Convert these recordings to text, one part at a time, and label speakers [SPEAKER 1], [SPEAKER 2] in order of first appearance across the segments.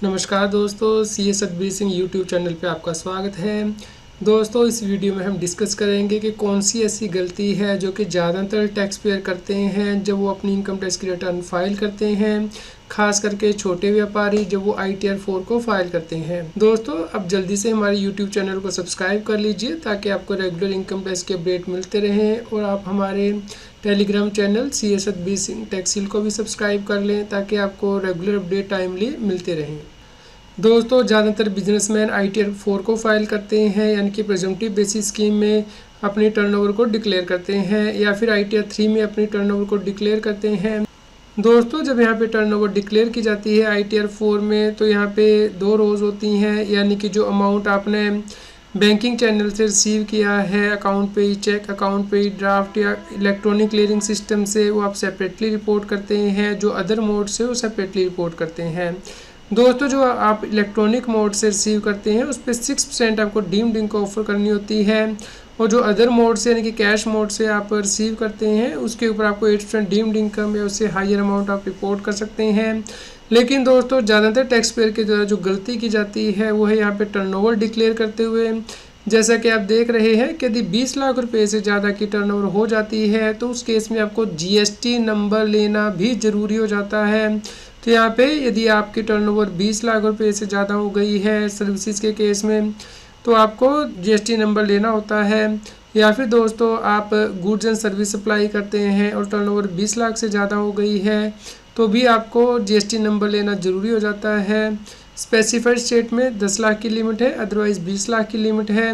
[SPEAKER 1] नमस्कार दोस्तों, सी ए Satbir Singh YouTube channel पे आपका स्वागत है। दोस्तों, इस वीडियो में हम डिस्कस करेंगे कि कौन सी ऐसी गलती है जो कि ज़्यादातर टैक्स पेयर करते हैं जब वो अपनी इनकम टैक्स की रिटर्न फाइल करते हैं, खास करके छोटे व्यापारी जब वो ITR 4 को फाइल करते हैं। दोस्तों, अब जल्दी से हमारे यूट्यूब चैनल को सब्सक्राइब कर लीजिए ताकि आपको रेगुलर इनकम टैक्स के अपडेट मिलते रहें, और आप हमारे Telegram channel CA Satbir Singh Taxil को भी सब्सक्राइब कर लें ताकि आपको रेगुलर अपडेट टाइमली मिलते रहें। दोस्तों, ज़्यादातर बिजनेसमैन ITR 4 को फाइल करते हैं, यानी कि प्रेजम्पटिव बेसिस स्कीम में अपनी टर्नओवर को डिक्लेयर करते हैं, या फिर ITR 3 में अपनी टर्नओवर को डिक्लेयर करते हैं। दोस्तों, जब यहाँ पे टर्नओवर डिक्लेयर की जाती है ITR 4 में, तो यहाँ पे दो रोज़ होती हैं, यानी कि जो अमाउंट आपने बैंकिंग चैनल से रिसीव किया है, अकाउंट पे ही चेक, अकाउंट पे ही ड्राफ्ट या इलेक्ट्रॉनिक क्लियरिंग सिस्टम से, वो आप सेपरेटली रिपोर्ट करते हैं। जो अदर मोड से वो सेपरेटली रिपोर्ट करते हैं। दोस्तों, जो आप इलेक्ट्रॉनिक मोड से रिसीव करते हैं उस पर 6% आपको डीम्ड इनकम ऑफर करनी होती है, और जो अदर मोड से यानी कि कैश मोड से आप रिसीव करते हैं उसके ऊपर आपको 8% डीम्ड इनकम या उससे हायर अमाउंट आप रिपोर्ट कर सकते हैं। लेकिन दोस्तों, ज़्यादातर टैक्स पेयर के द्वारा जो गलती की जाती है वो है यहाँ पे टर्नओवर डिक्लेयर करते हुए। जैसा कि आप देख रहे हैं कि यदि 20 लाख रुपए से ज़्यादा की टर्नओवर हो जाती है तो उस केस में आपको GST नंबर लेना भी ज़रूरी हो जाता है। तो यहाँ पे यदि आपकी टर्नओवर 20 लाख रुपए से ज़्यादा हो गई है सर्विसेज के केस में, तो आपको GST नंबर लेना होता है। या फिर दोस्तों, आप गुड्स एंड सर्विस सप्लाई करते हैं और टर्नओवर 20 लाख से ज़्यादा हो गई है तो भी आपको GST नंबर लेना ज़रूरी हो जाता है। स्पेसिफाइड स्टेट में 10 लाख की लिमिट है, अदरवाइज़ 20 लाख की लिमिट है।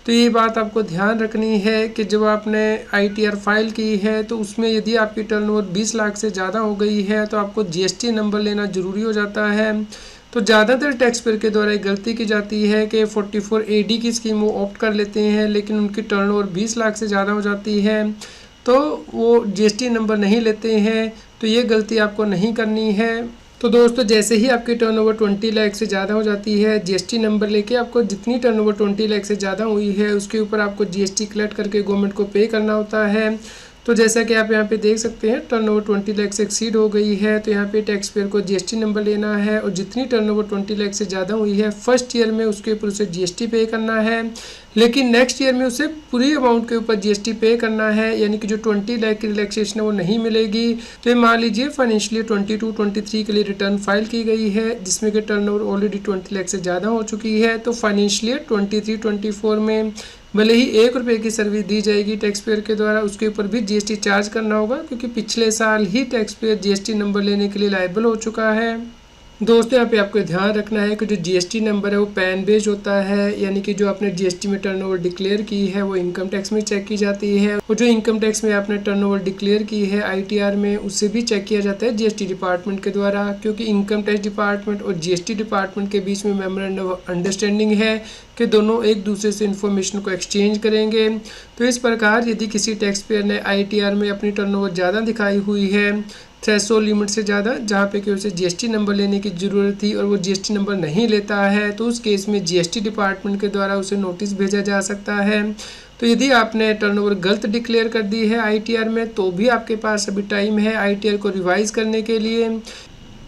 [SPEAKER 1] तो ये बात आपको ध्यान रखनी है कि जब आपने ITR फाइल की है तो उसमें यदि आपकी टर्नओवर 20 लाख से ज़्यादा हो गई है तो आपको GST नंबर लेना ज़रूरी हो जाता है। तो ज़्यादातर टैक्स पेयर के द्वारा एक गलती की जाती है कि 44AD की स्कीम वो ऑप्ट कर लेते हैं, लेकिन उनकी टर्नओवर 20 लाख से ज़्यादा हो जाती है तो वो GST नंबर नहीं लेते हैं। तो ये गलती आपको नहीं करनी है। तो दोस्तों, जैसे ही आपकी टर्नओवर 20 लाख से ज़्यादा हो जाती है, GST नंबर लेके आपको जितनी टर्नओवर 20 लाख से ज़्यादा हुई है उसके ऊपर आपको GST कलेक्ट करके गवर्नमेंट को पे करना होता है। तो जैसा कि आप यहाँ पे देख सकते हैं, टर्नओवर 20 लाख से एक्सीड हो गई है तो यहाँ पे टैक्स पेयर को GST नंबर लेना है, और जितनी टर्नओवर 20 लाख से ज़्यादा हुई है फर्स्ट ईयर में उसके ऊपर उसे GST पे करना है, लेकिन नेक्स्ट ईयर में उसे पूरी अमाउंट के ऊपर GST पे करना है, यानी कि जो 20 लाख की रिलैक्सेशन है वो नहीं मिलेगी। तो ये मान लीजिए फाइनेंशियल 22-23 के लिए रिटर्न फाइल की गई है जिसमें कि टर्नओवर ऑलरेडी 20 लाख से ज़्यादा हो चुकी है, तो फाइनेंशियल 23-24 में भले ही 1 रुपये की सर्विस दी जाएगी टैक्स पेयर के द्वारा, उसके ऊपर भी GST चार्ज करना होगा, क्योंकि पिछले साल ही टैक्स पेयर GST नंबर लेने के लिए लायबल हो चुका है। दोस्तों, यहाँ पे आपको ध्यान रखना है कि जो GST नंबर है वो पैन बेस्ड होता है, यानी कि जो आपने GST में टर्नओवर डिक्लेयर की है वो इनकम टैक्स में चेक की जाती है, और जो इनकम टैक्स में आपने टर्नओवर डिक्लेयर की है ITR में उससे भी चेक किया जाता है GST डिपार्टमेंट के द्वारा, क्योंकि इनकम टैक्स डिपार्टमेंट और GST डिपार्टमेंट के बीच में मेमोरेंडम ऑफ अंडरस्टैंडिंग है कि दोनों एक दूसरे से इन्फॉर्मेशन को एक्सचेंज करेंगे। तो इस प्रकार यदि किसी टैक्स पेयर ने ITR में अपनी टर्नओवर ज़्यादा दिखाई हुई है, थ्रेशोल्ड लिमिट से ज़्यादा, जहाँ पे कि उसे GST नंबर लेने की ज़रूरत थी और वो GST नंबर नहीं लेता है, तो उस केस में GST डिपार्टमेंट के द्वारा उसे नोटिस भेजा जा सकता है। तो यदि आपने टर्नओवर गलत डिक्लेयर कर दी है ITR में तो भी आपके पास अभी टाइम है ITR को रिवाइज़ करने के लिए।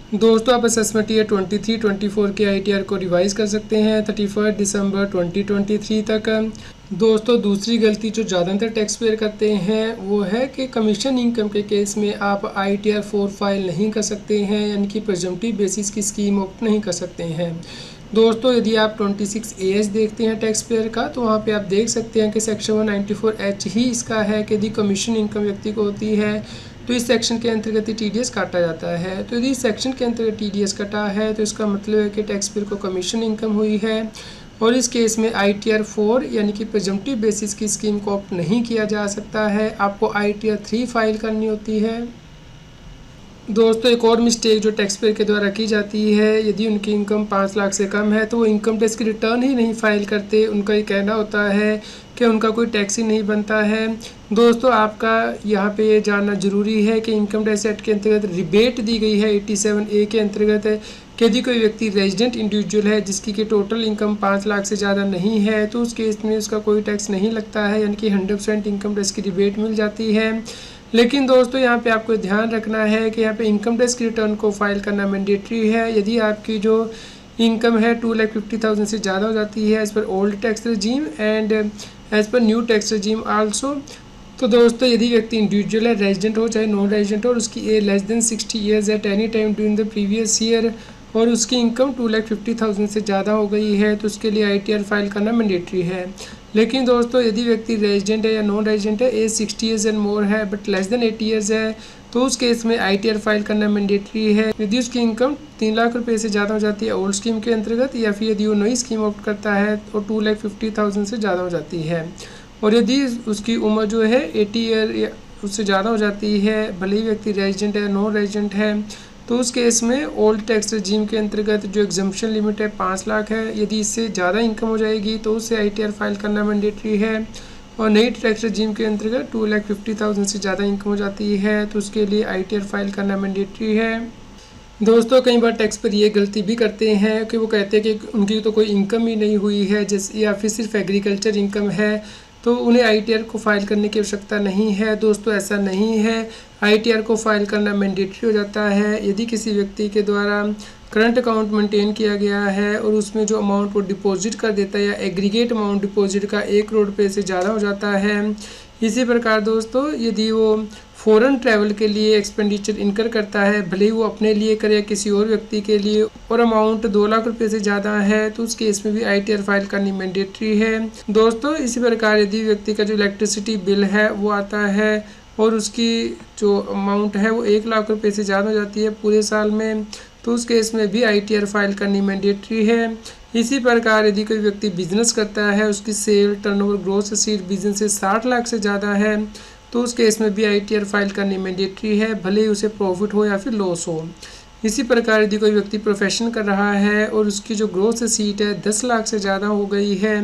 [SPEAKER 1] दोस्तों, आप असेसमेंट ईयर 23-24 के ITR को रिवाइज़ कर सकते हैं 31 दिसंबर 2023 तक। दोस्तों, दूसरी गलती जो ज़्यादातर टैक्स पेयर करते हैं वो है कि कमीशन इनकम के केस में आप ITR 4 फाइल नहीं कर सकते हैं, यानी कि प्रेजम्पटिव बेसिस की स्कीम ऑप्ट नहीं कर सकते हैं। दोस्तों, यदि आप 26AH देखते हैं टैक्स पेयर का तो वहाँ पे आप देख सकते हैं कि सेक्शन 194H ही इसका है कि यदि कमीशन इनकम व्यक्ति को होती है तो इस सेक्शन के अंतर्गत TDS काटा जाता है। तो यदि इस सेक्शन के अंतर्गत TDS कटा है तो इसका मतलब है कि टैक्स पेयर को कमीशन इनकम हुई है, और इस केस में ITR 4 यानी कि प्रेजम्पटिव बेसिस की स्कीम को ऑप्ट नहीं किया जा सकता है, आपको ITR 3 फाइल करनी होती है। दोस्तों, एक और मिस्टेक जो टैक्स पेयर के द्वारा की जाती है, यदि उनकी इनकम 5 लाख से कम है तो वो इनकम टैक्स की रिटर्न ही नहीं फाइल करते। उनका ये कहना होता है कि उनका कोई टैक्स ही नहीं बनता है। दोस्तों, आपका यहाँ पे ये जानना ज़रूरी है कि इनकम टैक्स एक्ट के अंतर्गत रिबेट दी गई है 87A के अंतर्गत कि यदि कोई व्यक्ति रेजिडेंट इंडिविजुअल है जिसकी कि टोटल इनकम 5 लाख से ज़्यादा नहीं है तो उस केस में उसका कोई टैक्स नहीं लगता है, यानी कि 100% इनकम टैक्स की रिबेट मिल जाती है। लेकिन दोस्तों, यहाँ पे आपको ध्यान रखना है कि यहाँ पे इनकम टैक्स की रिटर्न को फाइल करना मैंडेटरी है। यदि आपकी जो इनकम है 2,50,000 से ज़्यादा हो जाती है as per old tax रजीम and as per new tax रजीम also. तो दोस्तों यदि व्यक्ति इंडिविजुअल है, रेजिडेंट हो चाहे नॉन रेजिडेंट हो और उसकी age less than 60 years at any time during the previous year और उसकी इनकम 2,50,000 से ज़्यादा हो गई है तो उसके लिए ITR फाइल करना मैंडेटरी है। लेकिन दोस्तों यदि व्यक्ति रेजिडेंट है या नॉन रेजिडेंट है, एज 60 ईयर्स एंड मोर है बट लेस देन 80 ईयर्स है, तो उस केस में ITR फाइल करना मैंडेटरी है यदि उसकी इनकम 3 लाख रुपये से ज़्यादा हो जाती है ओल्ड स्कीम के अंतर्गत, या फिर यदि वो नई स्कीम ऑप्ट करता है तो 2,50,000 से ज़्यादा हो जाती है। और यदि उसकी उम्र जो है 80 ईयर या उससे ज़्यादा हो जाती है, भले ही व्यक्ति रेजिडेंट है नॉन रेजिडेंट है, तो उस केस में ओल्ड टैक्स रजीम के अंतर्गत जो एग्जम्पशन लिमिट है 5 लाख है, यदि इससे ज़्यादा इनकम हो जाएगी तो उससे ITR फाइल करना मैंडेटरी है। और नई टैक्स रजीम के अंतर्गत 2,50,000 से ज़्यादा इनकम हो जाती है तो उसके लिए ITR फाइल करना मैंडेटरी है। दोस्तों कई बार टैक्स पर ये गलती भी करते हैं कि वो कहते हैं कि उनकी तो कोई इनकम ही नहीं हुई है, जैसे या फिर सिर्फ एग्रीकल्चर इनकम है तो उन्हें ITR को फाइल करने की आवश्यकता नहीं है। दोस्तों ऐसा नहीं है, ITR को फाइल करना मैंडेटरी हो जाता है यदि किसी व्यक्ति के द्वारा करंट अकाउंट मेंटेन किया गया है और उसमें जो अमाउंट वो डिपॉजिट कर देता है या एग्रीगेट अमाउंट डिपॉजिट का 1 करोड़ रुपये से ज़्यादा हो जाता है। इसी प्रकार दोस्तों यदि वो फ़ॉरेन ट्रैवल के लिए एक्सपेंडिचर इनकर करता है, भले ही वो अपने लिए करे या किसी और व्यक्ति के लिए, और अमाउंट 2 लाख रुपये से ज़्यादा है तो उस केस में भी ITR फाइल करनी मैंडेटरी है। दोस्तों इसी प्रकार यदि व्यक्ति का जो इलेक्ट्रिसिटी बिल है वो आता है और उसकी जो अमाउंट है वो 1 लाख रुपये से ज़्यादा हो जाती है पूरे साल में, तो उस केस में भी ITR फाइल करनी मैंडेटरी है। इसी प्रकार यदि कोई व्यक्ति बिजनेस करता है, उसकी सेल टर्नओवर ग्रॉस रसीद बिजनेस से 60 लाख से ज़्यादा है, तो उस केस में भी ITR फाइल करनी मैंडेटरी है, भले ही उसे प्रॉफिट हो या फिर लॉस हो। इसी प्रकार यदि कोई व्यक्ति प्रोफेशन कर रहा है और उसकी जो ग्रॉस रसीद है 10 लाख से ज़्यादा हो गई है,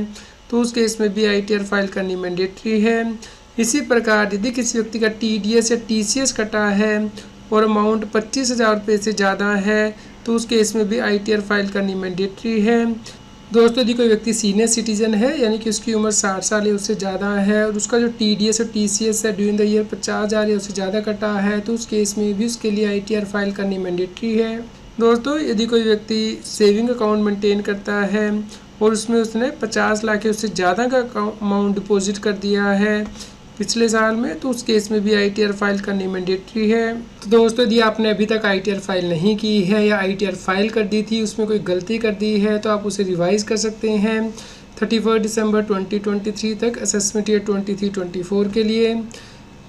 [SPEAKER 1] तो उस केस में भी ITR फाइल करनी मैंडेटरी है। इसी प्रकार यदि किसी व्यक्ति का TDS या TCS कटा है और अमाउंट 25,000 रुपये से ज़्यादा है, तो उस केस में भी ITR फाइल करनी मैंडेटरी है। दोस्तों यदि कोई व्यक्ति सीनियर सिटीजन है यानी कि उसकी उम्र 60 साल या उससे ज़्यादा है और उसका जो TDS और TCS है ड्यूरिंग द ईयर 50,000 या उससे ज़्यादा कटा है, तो उस केस में भी उसके लिए ITR फाइल करनी मैंडेटरी है। दोस्तों यदि कोई व्यक्ति सेविंग अकाउंट मेंटेन करता है और उसमें उसने 50 लाख या उससे ज़्यादा का अमाउंट डिपॉजिट कर दिया है पिछले साल में, तो उस केस में भी ITR फाइल करनी मैंडेटरी है। तो दोस्तों यदि आपने अभी तक ITR फाइल नहीं की है या ITR फाइल कर दी थी, उसमें कोई गलती कर दी है, तो आप उसे रिवाइज़ कर सकते हैं 31 दिसंबर 2023 तक असेसमेंट ईयर 23-24 के लिए।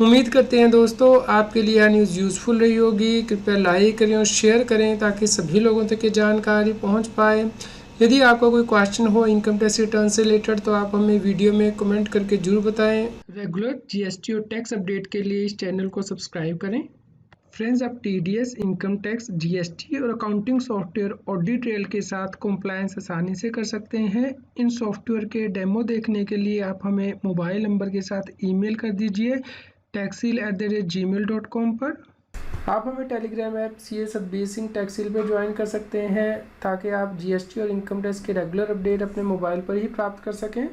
[SPEAKER 1] उम्मीद करते हैं दोस्तों आपके लिए यह न्यूज़ यूज़फुल रही होगी। कृपया लाइक करें और शेयर करें ताकि सभी लोगों तक ये जानकारी पहुँच पाए। यदि आपका कोई क्वेश्चन हो इनकम टैक्स रिटर्न से रिलेटेड तो आप हमें वीडियो में कमेंट करके जरूर बताएं। रेगुलर GST और टैक्स अपडेट के लिए इस चैनल को सब्सक्राइब करें। फ्रेंड्स, आप TDS, इनकम टैक्स, GST और अकाउंटिंग सॉफ्टवेयर ऑडिट ट्रेल के साथ कंप्लायंस आसानी से कर सकते हैं। इन सॉफ्टवेयर के डेमो देखने के लिए आप हमें मोबाइल नंबर के साथ ईमेल कर दीजिए taxil@gmail.com पर। आप हमें Telegram app CA Satbir Singh Taxil पर ज्वाइन कर सकते हैं ताकि आप GST और इनकम टैक्स के रेगुलर अपडेट अपने मोबाइल पर ही प्राप्त कर सकें।